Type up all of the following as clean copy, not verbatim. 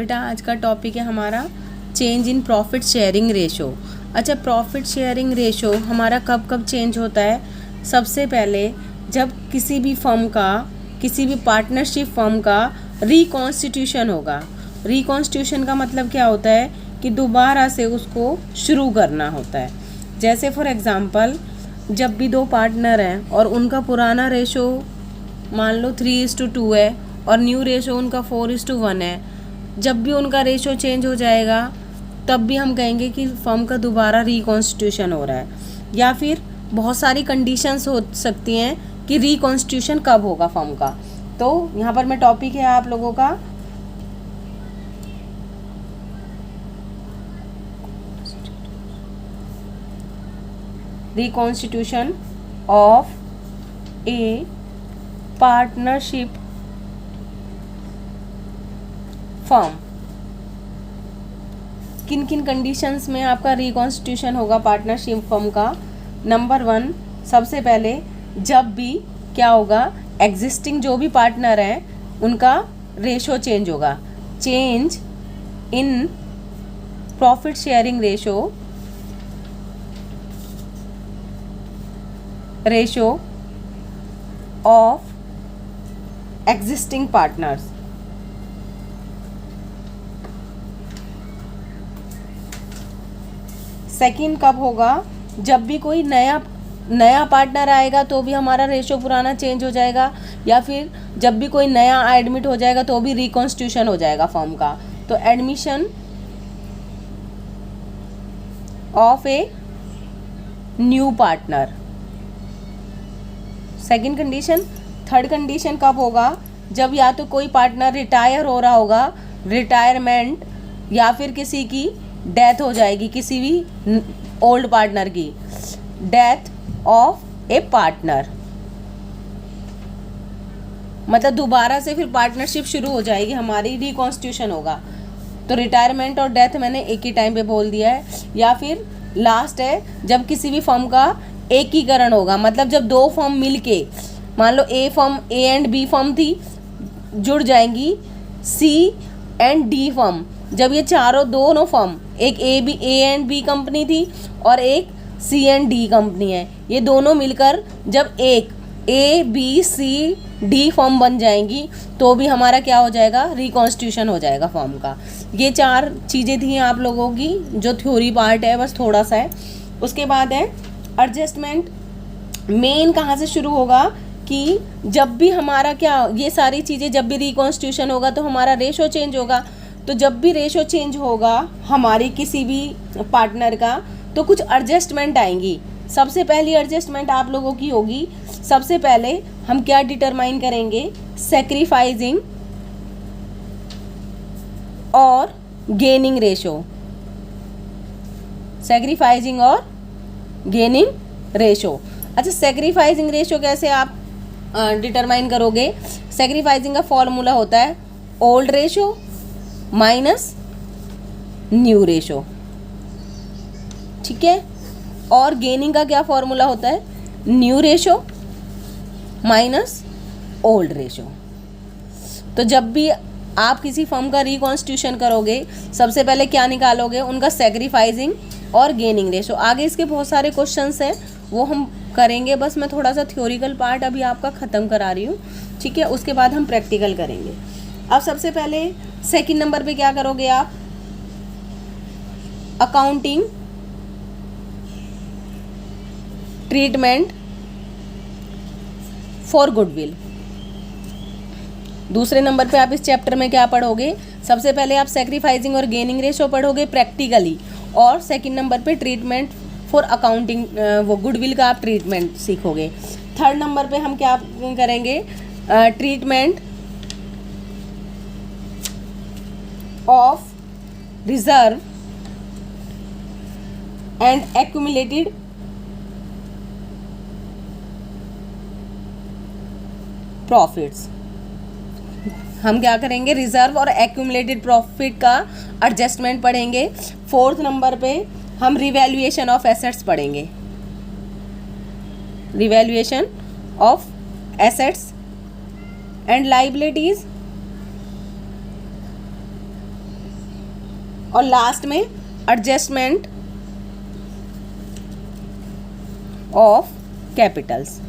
बेटा आज का टॉपिक है हमारा change in profit sharing ratio. अच्छा, प्रॉफिट शेयरिंग रेशो हमारा कब कब चेंज होता है? सबसे पहले जब किसी भी फर्म का, किसी भी पार्टनरशिप फर्म का रिकॉन्स्टिट्यूशन होगा। रिकॉन्स्टिट्यूशन का मतलब क्या होता है कि दोबारा से उसको शुरू करना होता है। जैसे फॉर एग्ज़ाम्पल, जब भी दो पार्टनर हैं और उनका पुराना रेशो मान लो 3:2 है और न्यू रेशो उनका 4:1 है, जब भी उनका रेशो चेंज हो जाएगा तब भी हम कहेंगे कि फर्म का दोबारा रिकॉन्स्टिट्यूशन हो रहा है। या फिर बहुत सारी कंडीशंस हो सकती हैं कि रिकॉन्स्टिट्यूशन कब होगा फर्म का। तो यहाँ पर मैं टॉपिक है आप लोगों का reconstitution of A partnership firm. किन किन कंडीशंस में आपका रिकॉन्स्टिट्यूशन होगा पार्टनरशिप फर्म का? नंबर 1, सबसे पहले जब भी क्या होगा, एग्जिस्टिंग जो भी पार्टनर हैं उनका रेशो चेंज होगा। Change in profit sharing ratio of existing partners. Second कब होगा? जब भी कोई नया पार्टनर आएगा तो भी हमारा रेशो पुराना चेंज हो जाएगा, या फिर जब भी कोई नया एडमिट हो जाएगा तो भी रिकॉन्स्टिट्यूशन हो जाएगा फर्म का। तो admission of a new partner, second condition. Third condition कब होगा? जब या तो कोई पार्टनर रिटायर हो रहा होगा, रिटायरमेंट, या फिर किसी की डेथ हो जाएगी, किसी भी ओल्ड पार्टनर की डेथ ऑफ ए पार्टनर, मतलब दोबारा से फिर पार्टनरशिप शुरू हो जाएगी हमारी, रिकॉन्स्टिट्यूशन होगा। तो रिटायरमेंट और डेथ मैंने एक ही टाइम पे बोल दिया है। या फिर लास्ट है जब किसी भी फर्म का एकीकरण होगा, मतलब जब दो फर्म मिलके, मान लो A firm, A and B firm थी, जुड़ जाएंगी सी एंड डी फर्म। जब ये दोनों फर्म, एक ए एंड बी कंपनी थी और एक सी एंड डी कंपनी है, ये दोनों मिलकर जब एक A B C D firm बन जाएंगी तो भी हमारा क्या हो जाएगा, रिकॉन्स्टिट्यूशन हो जाएगा फर्म का। ये 4 चीज़ें थी आप लोगों की, जो थ्योरी पार्ट है बस थोड़ा सा है। उसके बाद है एडजस्टमेंट। मेन कहाँ से शुरू होगा कि जब भी हमारा क्या, ये सारी चीज़ें जब भी रिकॉन्स्टिट्यूशन होगा तो हमारा रेशो चेंज होगा। तो जब भी रेशो चेंज होगा हमारी किसी भी पार्टनर का तो कुछ एडजस्टमेंट आएंगी। सबसे पहली एडजस्टमेंट आप लोगों की होगी, सबसे पहले हम क्या डिटरमाइन करेंगे, सैक्रिफाइसिंग और गेनिंग रेशो। सैक्रिफाइसिंग और गेनिंग रेशो। अच्छा, सैक्रिफाइसिंग रेशो कैसे आप डिटरमाइन करोगे? सैक्रिफाइसिंग का फॉर्मूला होता है old ratio minus new ratio, ठीक है। और गेनिंग का क्या फॉर्मूला होता है? New ratio minus old ratio. तो जब भी आप किसी फर्म का रिकॉन्स्टिट्यूशन करोगे सबसे पहले क्या निकालोगे? उनका सैक्रिफाइसिंग और गेनिंग रेशो। आगे इसके बहुत सारे क्वेश्चंस हैं वो हम करेंगे, बस मैं थोड़ा सा थ्योरिकल पार्ट अभी आपका ख़त्म करा रही हूँ, ठीक है। उसके बाद हम प्रैक्टिकल करेंगे। अब सबसे पहले सेकंड नंबर पे क्या करोगे आप? Accounting treatment for goodwill. दूसरे नंबर पे आप इस चैप्टर में क्या पढ़ोगे? सबसे पहले आप सैक्रिफाइसिंग और गेनिंग रेशो पढ़ोगे प्रैक्टिकली, और सेकंड नंबर पे ट्रीटमेंट फॉर अकाउंटिंग, वो गुडविल का आप ट्रीटमेंट सीखोगे। थर्ड नंबर पे हम क्या करेंगे? Treatment of reserve and accumulated profits. हम क्या करेंगे? रिजर्व और एक्यूमुलेटेड प्रॉफिट का एडजस्टमेंट पढ़ेंगे। फोर्थ नंबर पे हम रिवैल्यूएशन ऑफ एसेट्स पढ़ेंगे, revaluation of assets and liabilities और लास्ट में एडजस्टमेंट ऑफ कैपिटल्स।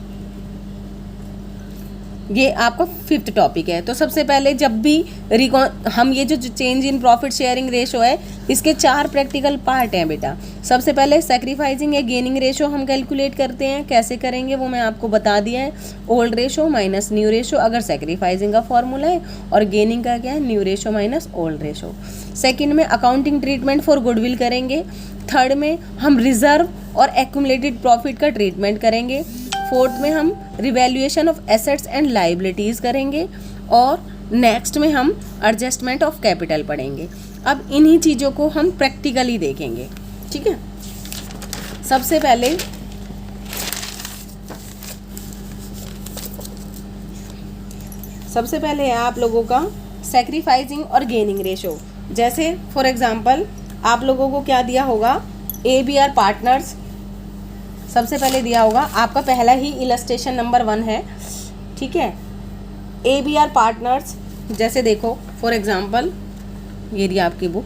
ये आपका 5th टॉपिक है। तो सबसे पहले जब भी हम ये जो change in profit sharing ratio है, इसके 4 प्रैक्टिकल पार्ट हैं बेटा। सबसे पहले सैक्रिफाइसिंग या गेनिंग रेशो हम कैलकुलेट करते हैं। कैसे करेंगे वो मैं आपको बता दिया है। Old ratio minus new ratio अगर सैक्रिफाइसिंग का फॉर्मूला है, और गेनिंग का क्या है, new ratio minus old ratio. Second में अकाउंटिंग ट्रीटमेंट फॉर गुडविल करेंगे। थर्ड में हम रिजर्व और एक्यूमुलेटेड प्रॉफिट का ट्रीटमेंट करेंगे। फोर्थ में हम revaluation of assets and liabilities करेंगे। और नेक्स्ट में हम एडजस्टमेंट ऑफ कैपिटल पढ़ेंगे। अब इन्हीं चीज़ों को हम प्रैक्टिकली देखेंगे, ठीक है। सबसे पहले है आप लोगों का सैक्रिफाइसिंग और गेनिंग रेशो। जैसे फॉर एग्जांपल आप लोगों को क्या दिया होगा, ABR पार्टनर्स सबसे पहले दिया होगा। आपका पहला ही इलस्ट्रेशन नंबर 1 है, ठीक है। ABR पार्टनर्स, जैसे देखो फॉर एग्जांपल ये रही आपकी book.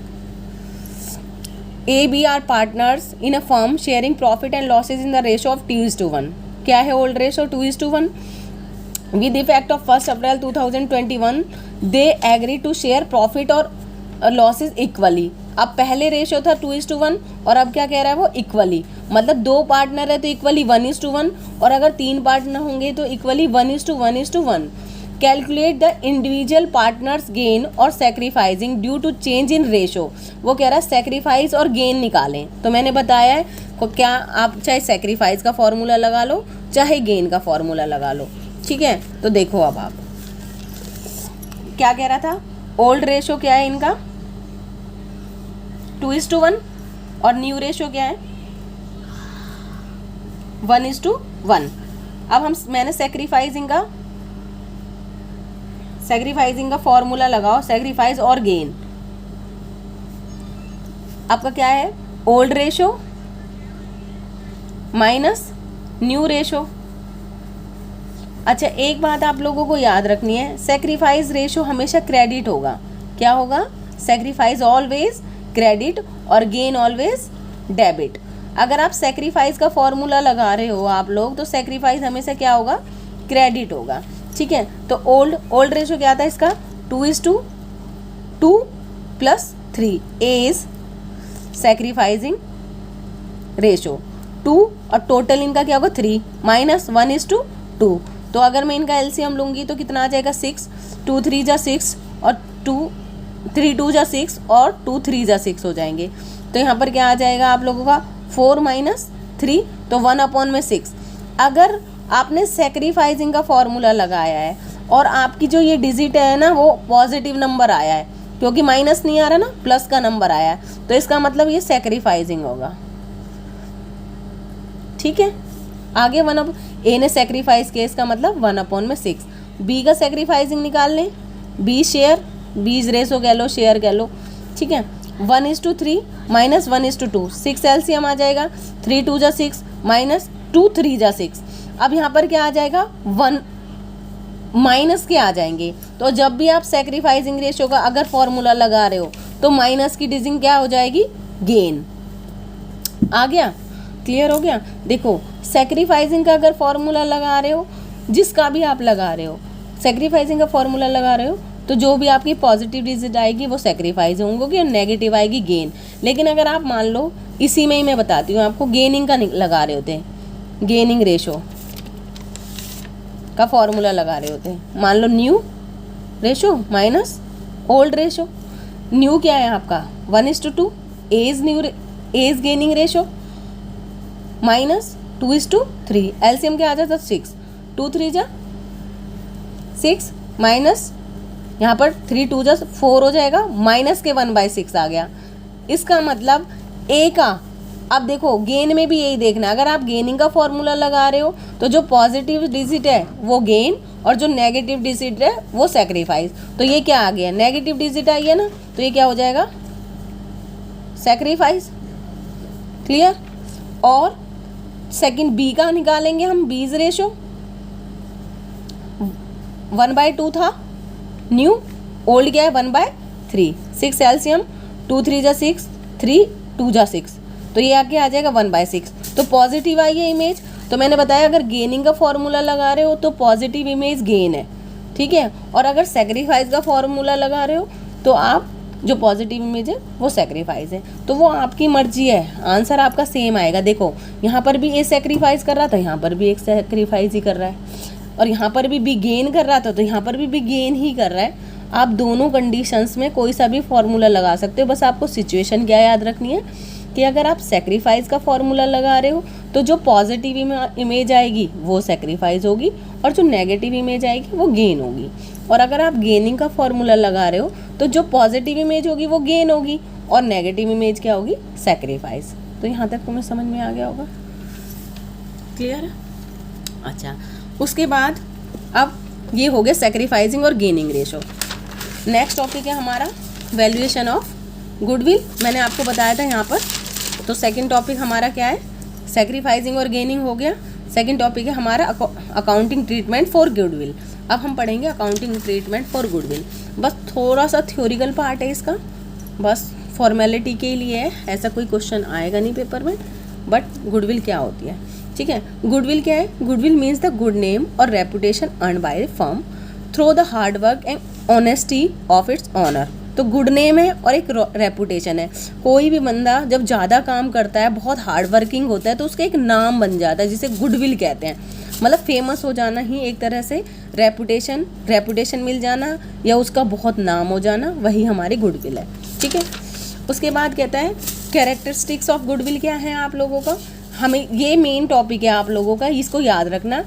ABR partners in a firm sharing profit and losses in the ratio of 2:1। क्या है old ratio? 2:1। With effect of 1 April 2021 they agree to share profit और लॉसेज इक्वली। अब पहले रेशो था 2:1 और अब क्या कह रहा है वो, इक्वली। मतलब 2 पार्टनर है तो इक्वली 1:1, और अगर 3 पार्टनर होंगे तो equally 1:1:1। Calculate the individual partners gain और sacrificing due to change in ratio. वो कह रहा है सैक्रिफाइस और गेन निकालें। तो मैंने बताया है को क्या, आप चाहे सैक्रिफाइस का फॉर्मूला लगा लो चाहे गेन का फॉर्मूला लगा लो, ठीक है। तो देखो अब आप क्या कह रहा था, ओल्ड रेशो क्या है इनका 2:1 और न्यू रेशो क्या है 1:1। अब मैंने सैक्रिफाइसिंग का फॉर्मूला लगाओ, सैक्रिफाइस और गेन। आपका क्या है, old ratio minus new ratio. अच्छा एक बात आप लोगों को याद रखनी है, सैक्रिफाइस रेशो हमेशा क्रेडिट होगा। क्या होगा, सैक्रिफाइस ऑलवेज क्रेडिट और गेन ऑलवेज डेबिट। अगर आप सैक्रिफाइस का फॉर्मूला लगा रहे हो आप लोग, तो सैक्रिफाइस हमेशा क्या होगा, क्रेडिट होगा, ठीक है। तो ओल्ड रेशो क्या था इसका 2:2 + 3 इज सैक्रिफाइसिंग रेशो 2, और टोटल इनका क्या होगा 3 माइनस 1:2। तो अगर मैं इनका एलसीएम लूँगी तो कितना आ जाएगा 6, 2 3 जा 6 और 3 2 जा 6 और 2 3 जा 6 हो जाएंगे। तो यहाँ पर क्या आ जाएगा आप लोगों का 4 - 3, तो 1/6। अगर आपने सैक्रिफाइसिंग का फॉर्मूला लगाया है और आपकी जो ये डिजिट है ना वो पॉजिटिव नंबर आया है, क्योंकि माइनस नहीं आ रहा ना, प्लस का नंबर आया है, तो इसका मतलब ये सैक्रिफाइसिंग होगा, ठीक है। आगे ए ने सैक्रिफाइस किया, इसका मतलब 1/6। बी का सैक्रिफाइसिंग निकाल लें, बी शेयर, बीज रेशो कह लो, शेयर कह लो, ठीक है। 1:3 माइनस 1:2, 6 एलसीएम आ जाएगा, 3 2 जा 6 माइनस 2 3 जा 6। अब यहाँ पर क्या आ जाएगा 1 माइनस के आ जाएंगे। तो जब भी आप सैक्रिफाइसिंग रेशो का अगर फॉर्मूला लगा रहे हो तो माइनस की डिजिट क्या हो जाएगी, गेन। आ गया, क्लियर हो गया। देखो सैक्रिफाइसिंग का अगर फॉर्मूला लगा रहे हो, जिसका भी आप लगा रहे हो, सैक्रिफाइसिंग का फॉर्मूला लगा रहे हो, तो जो भी आपकी पॉजिटिव डिजिट आएगी वो सैक्रिफाइस होंगी और नेगेटिव आएगी गेन। लेकिन अगर आप मान लो इसी में ही मैं बताती हूँ आपको, गेनिंग का लगा रहे होते हैं, गेनिंग रेशो का फॉर्मूला लगा रहे होते हैं, मान लो new ratio minus old ratio. New क्या है आपका 1:2 as gaining ratio minus 2:3, LCM क्या आ जाता 6, 2 3 जा 6 माइनस यहाँ पर 3 2 जा 4 हो जाएगा, माइनस के 1/6 आ गया। इसका मतलब ए का, अब देखो गेन में भी यही देखना, अगर आप गेनिंग का फॉर्मूला लगा रहे हो तो जो पॉजिटिव डिजिट है वो गेन और जो नेगेटिव डिजिट है वो सैक्रिफाइस। तो ये क्या आ गया, नेगेटिव डिजिट आई है ना, तो ये क्या हो जाएगा सैक्रिफाइस, क्लियर। और सेकंड बी का निकालेंगे हम, बीज रेशो 1/2 था, न्यू, ओल्ड क्या है 1/3, 6 एलसीएम 2 3 जा 6, 3 2 जा 6, तो ये आके आ जाएगा 1/6। तो पॉजिटिव आई है इमेज। तो मैंने बताया अगर गेनिंग का फॉर्मूला लगा रहे हो तो पॉजिटिव इमेज गेन है, ठीक है। और अगर सेक्रीफाइस का फॉर्मूला लगा रहे हो तो आप जो पॉजिटिव इमेज है वो सेक्रीफाइस है। तो वो आपकी मर्जी है, आंसर आपका सेम आएगा। देखो यहाँ पर भी ए सेक्रीफाइस कर रहा था, यहाँ पर भी एक सेक्रीफाइस ही कर रहा है, और यहाँ पर भी बी गेन कर रहा था तो यहाँ पर भी गेन ही कर रहा है। आप दोनों कंडीशंस में कोई सा भी फॉर्मूला लगा सकते हो। बस आपको सिचुएशन क्या याद रखनी है कि अगर आप सेक्रीफाइस का फॉर्मूला लगा रहे हो तो जो पॉजिटिव इमेज आएगी वो सेक्रीफाइस होगी और जो नेगेटिव इमेज आएगी वो गेन होगी। और अगर आप गेनिंग का फॉर्मूला लगा रहे हो तो जो पॉजिटिव इमेज होगी वो गेन होगी और नेगेटिव इमेज क्या होगी, सेक्रीफाइस। तो यहाँ तक तुम्हें समझ में आ गया होगा, क्लियर है। अच्छा, उसके बाद अब ये हो गया सेक्रीफाइसिंग और गेनिंग रेशो। नेक्स्ट टॉपिक है हमारा वैल्यूएशन ऑफ गुडविल। मैंने आपको बताया था यहाँ पर। तो सेकंड टॉपिक हमारा क्या है, सेक्रीफाइसिंग और गेनिंग हो गया। सेकंड टॉपिक है हमारा अकाउंटिंग ट्रीटमेंट फॉर गुडविल। अब हम पढ़ेंगे अकाउंटिंग ट्रीटमेंट फॉर गुडविल। बस थोड़ा सा थ्योरिकल पार्ट है इसका, बस फॉर्मेलिटी के लिए है, ऐसा कोई क्वेश्चन आएगा नहीं पेपर में। बट गुडविल क्या होती है, ठीक है। गुडविल क्या है, goodwill means the good name और reputation earn by the firm through the hard work and honesty of its owner. तो गुड नेम है और एक रेपुटेशन है। कोई भी बंदा जब ज़्यादा काम करता है, बहुत हार्ड वर्किंग होता है, तो उसका एक नाम बन जाता है जिसे गुडविल कहते हैं। मतलब फेमस हो जाना ही एक तरह से रेपुटेशन मिल जाना या उसका बहुत नाम हो जाना, वही हमारी गुडविल है, ठीक है। उसके बाद कहता है कैरेक्टरिस्टिक्स ऑफ गुडविल क्या है आप लोगों का। हमें ये मेन टॉपिक है आप लोगों का, इसको याद रखना।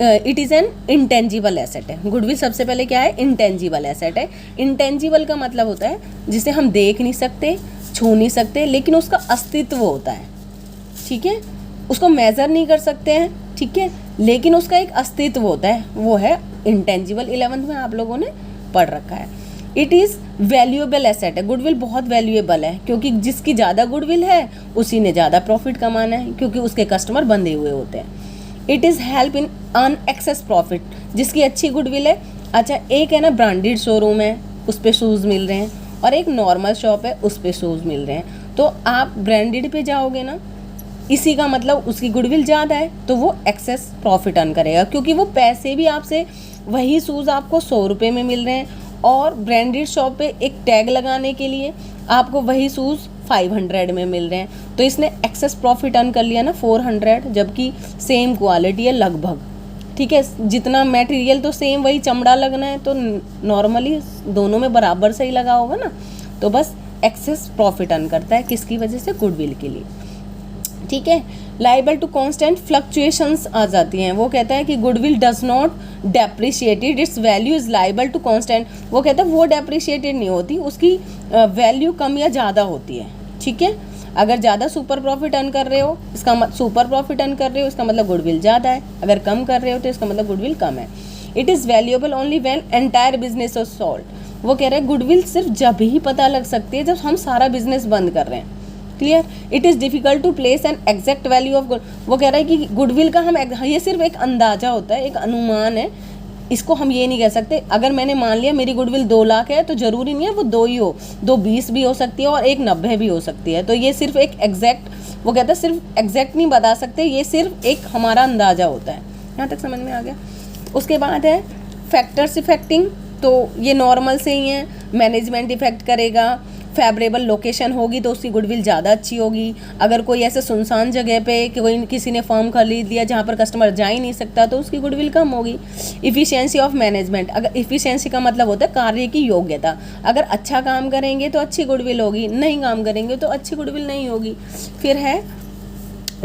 It is an intangible asset है। गुडविल सबसे पहले क्या है, इंटेंजिबल एसेट है। इंटेंजिबल का मतलब होता है जिसे हम देख नहीं सकते, छू नहीं सकते, लेकिन उसका अस्तित्व होता है, ठीक है। उसको मेज़र नहीं कर सकते हैं, ठीक है, लेकिन उसका एक अस्तित्व होता है, वो है इंटेंजिबल। 11th में आप लोगों ने पढ़ रखा है। इट इज़ वैल्यूएबल एसेट है। गुडविल बहुत वैल्यूएबल है क्योंकि जिसकी ज़्यादा गुडविल है उसी ने ज़्यादा प्रॉफिट कमाना है, क्योंकि उसके कस्टमर बंधे हुए होते हैं। It is help in earn access profit, जिसकी अच्छी गुडविल है। अच्छा, एक है ना ब्रांडेड शोरूम है, उस पर शूज़ मिल रहे हैं, और एक नॉर्मल शॉप है, उस पर शूज़ मिल रहे हैं। तो आप ब्रांडेड पे जाओगे ना, इसी का मतलब उसकी गुडविल ज़्यादा है, तो वो एक्सेस प्रॉफिट अर्न करेगा, क्योंकि वो पैसे भी आपसे, वही शूज़ आपको 100 रुपये में मिल रहे हैं, और ब्रांडेड शॉप पे एक टैग लगाने के लिए आपको वही शूज़ 500 में मिल रहे हैं। तो इसने एक्सेस प्रॉफिट अर्न कर लिया ना 400, जबकि सेम क्वालिटी है लगभग, ठीक है। जितना मटेरियल तो सेम, वही चमड़ा लगना है, तो नॉर्मली दोनों में बराबर से ही लगा होगा ना। तो बस एक्सेस प्रॉफिट अर्न करता है, किसकी वजह से, गुडविल के लिए, ठीक है। लाइबल टू कांस्टेंट फ्लक्चुएशंस आ जाती हैं। वो कहता है कि goodwill does not depreciated, it's value is liable to constant. वो कहता है वो डेप्रिशिएटेड नहीं होती, उसकी वैल्यू कम या ज़्यादा होती है, ठीक है। अगर ज़्यादा सुपर प्रॉफिट अर्न कर रहे हो, सुपर प्रॉफिट अर्न कर रहे हो, इसका मतलब गुडविल ज़्यादा है। अगर कम कर रहे हो तो इसका मतलब गुडविल कम है। It is valuable only when entire business is sold. वो कह रहे हैं गुडविल सिर्फ जब ही पता लग सकती है जब हम सारा बिजनेस बंद कर रहे हैं, clear. It is difficult to place an exact value of good. वो कह रहा है कि गुडविल का हम ये सिर्फ एक अंदाजा होता है, एक अनुमान है, इसको हम ये नहीं कह सकते। अगर मैंने मान लिया मेरी गुडविल 2 लाख है, तो ज़रूरी नहीं है वो 2 ही हो, 2 20 भी हो सकती है और 1 90 भी हो सकती है। तो ये सिर्फ एक एग्जैक्ट, वो कहता है सिर्फ एग्जैक्ट नहीं बता सकते, ये सिर्फ एक हमारा अंदाज़ा होता है। यहाँ तक समझ में आ गया। उसके बाद है फैक्टर्स इफेक्टिंग, तो ये नॉर्मल से ही है। मैनेजमेंट इफेक्ट करेगा, फेवरेबल लोकेशन होगी तो उसकी गुडविल ज़्यादा अच्छी होगी। अगर कोई ऐसे सुनसान जगह पे कोई किसी ने फर्म खरीद लिया जहाँ पर कस्टमर जा ही नहीं सकता, तो उसकी गुडविल कम होगी। इफ़िशियंसी ऑफ मैनेजमेंट, अगर इफ़िशियंसी का मतलब होता है कार्य की योग्यता। अगर अच्छा काम करेंगे तो अच्छी गुडविल होगी, नहीं काम करेंगे तो अच्छी गुडविल नहीं होगी। फिर है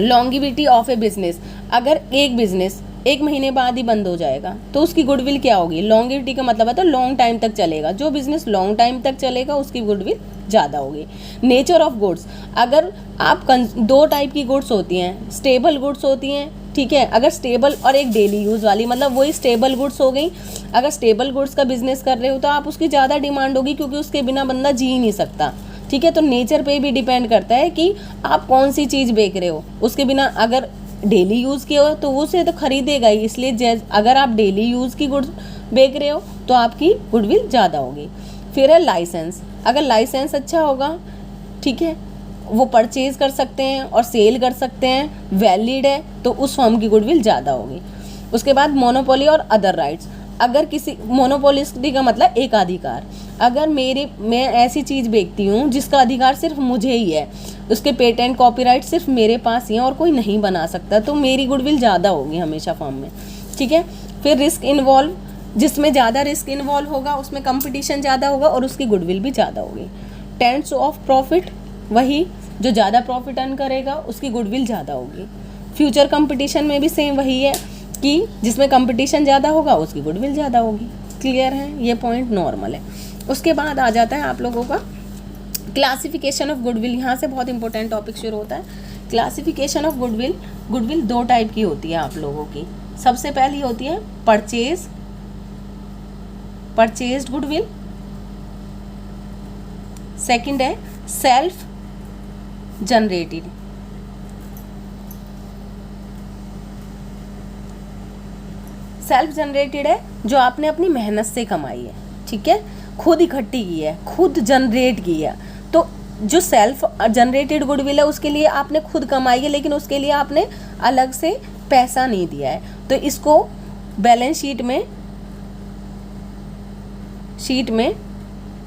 लॉन्गिविटी ऑफ ए बिजनेस, अगर एक बिजनेस 1 महीने बाद ही बंद हो जाएगा तो उसकी गुडविल क्या होगी, लॉन्गिविटी का मतलब है तो लॉन्ग टाइम तक चलेगा। जो बिजनेस लॉन्ग टाइम तक चलेगा उसकी गुडविल ज़्यादा होगी। नेचर ऑफ गुड्स, अगर आप 2 टाइप की गुड्स होती हैं, स्टेबल गुड्स होती हैं, ठीक है। अगर स्टेबल और एक डेली यूज़ वाली, मतलब वही स्टेबल गुड्स हो गई। अगर स्टेबल गुड्स का बिजनेस कर रहे हो तो आप उसकी ज़्यादा डिमांड होगी, क्योंकि उसके बिना बंदा जी ही नहीं सकता, ठीक है। तो नेचर पे भी डिपेंड करता है कि आप कौन सी चीज़ बेच रहे हो। उसके बिना अगर डेली यूज़ किया हो तो उसे तो खरीदेगा ही, इसलिए अगर आप डेली यूज़ की गुड्स बेच रहे हो तो आपकी गुडविल ज़्यादा होगी। फिर है लाइसेंस, अगर लाइसेंस अच्छा होगा, ठीक है, वो परचेज कर सकते हैं और सेल कर सकते हैं, वैलिड है, तो उस फर्म की गुडविल ज़्यादा होगी। उसके बाद मोनोपोली और अदर राइट्स, अगर किसी, मोनोपोलिस्टी का मतलब एकाधिकार, अगर मैं ऐसी चीज़ बेचती हूँ जिसका अधिकार सिर्फ मुझे ही है, उसके पेटेंट कॉपीराइट सिर्फ मेरे पास ही है और कोई नहीं बना सकता, तो मेरी गुडविल ज़्यादा होगी हमेशा फर्म में, ठीक है। फिर रिस्क इन्वॉल्व, जिसमें ज़्यादा रिस्क इन्वॉल्व होगा उसमें कंपटीशन ज़्यादा होगा और उसकी गुडविल भी ज़्यादा होगी। टेंस ऑफ प्रॉफिट, वही जो ज़्यादा प्रॉफिट अर्न करेगा उसकी गुडविल ज़्यादा होगी। फ्यूचर कंपटीशन में भी सेम वही है कि जिसमें कंपटीशन ज़्यादा होगा उसकी गुडविल ज़्यादा होगी। क्लियर है, ये पॉइंट नॉर्मल है। उसके बाद आ जाता है आप लोगों का क्लासिफिकेशन ऑफ गुडविल, यहाँ से बहुत इंपॉर्टेंट टॉपिक शुरू होता है। क्लासिफिकेशन ऑफ गुडविल, गुडविल दो टाइप की होती है आप लोगों की। सबसे पहली होती है परचेज्ड गुडविल, सेकंड है सेल्फ जनरेटेड। सेल्फ जनरेटेड है जो आपने अपनी मेहनत से कमाई है, ठीक है, खुद इकट्ठी की है, खुद जनरेट की है। तो जो सेल्फ जनरेटेड गुडविल है उसके लिए आपने खुद कमाई है, लेकिन उसके लिए आपने अलग से पैसा नहीं दिया है, तो इसको बैलेंस शीट में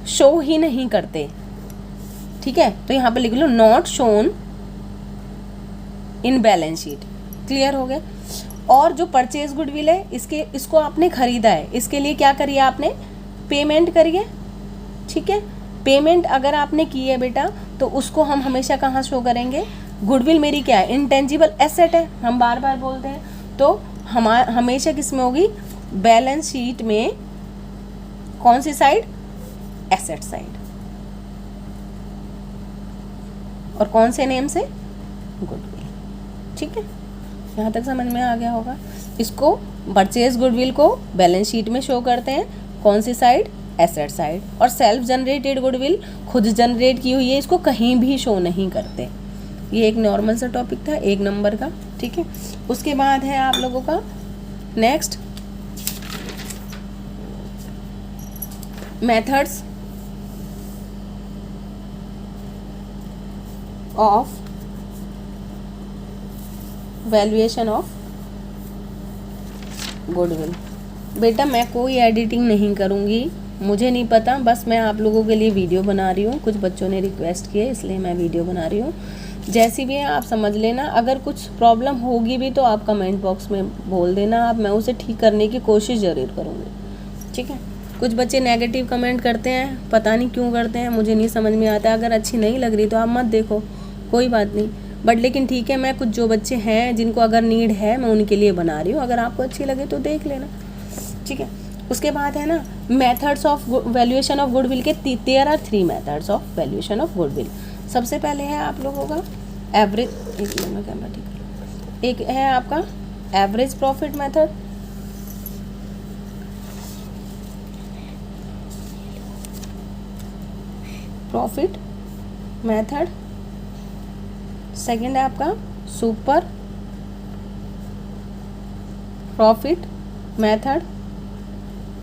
शो ही नहीं करते, ठीक है। तो यहाँ पे लिख लो not shown in balance sheet. Clear हो गया। और जो परचेज गुडविल है, इसको आपने खरीदा है, इसके लिए क्या करिए, आपने पेमेंट करिए, ठीक है। पेमेंट अगर आपने की है बेटा, तो उसको हम हमेशा कहाँ शो करेंगे, गुडविल मेरी क्या है, इंटेंजिबल एसेट है, हम बार बार बोलते हैं, तो हमेशा किस में होगी, बैलेंस शीट में। कौन सी साइड, एसेट साइड। और कौन से नेम से, गुडविल, ठीक है। यहाँ तक समझ में आ गया होगा। इसको परचेज गुडविल को बैलेंस शीट में शो करते हैं, कौन सी साइड, एसेट साइड। और सेल्फ जनरेटेड गुडविल खुद जनरेट की हुई है, इसको कहीं भी शो नहीं करते। ये एक नॉर्मल सा टॉपिक था 1 नंबर का, ठीक है। उसके बाद है आप लोगों का next methods of valuation of goodwill. बेटा मैं कोई एडिटिंग नहीं करूँगी, मुझे नहीं पता, बस मैं आप लोगों के लिए वीडियो बना रही हूँ। कुछ बच्चों ने रिक्वेस्ट की है इसलिए मैं वीडियो बना रही हूँ। जैसी भी है आप समझ लेना, अगर कुछ प्रॉब्लम होगी भी तो आप कमेंट बॉक्स में बोल देना, आप मैं उसे ठीक करने की कोशिश ज़रूर करूँगी, ठीक है। कुछ बच्चे नेगेटिव कमेंट करते हैं, पता नहीं क्यों करते हैं, मुझे नहीं समझ में आता। अगर अच्छी नहीं लग रही तो आप मत देखो, कोई बात नहीं, बट लेकिन ठीक है, मैं कुछ जो बच्चे हैं जिनको अगर नीड है मैं उनके लिए बना रही हूँ, अगर आपको अच्छी लगे तो देख लेना, ठीक है। उसके बाद है ना methods of valuation of goodwill के, there are 3 methods of valuation of goodwill. सबसे पहले है आप लोगों का एवरेज, कैमरा ठीक, एक है आपका average profit method, profit method. Second है आपका सुपर प्रॉफिट मेथड।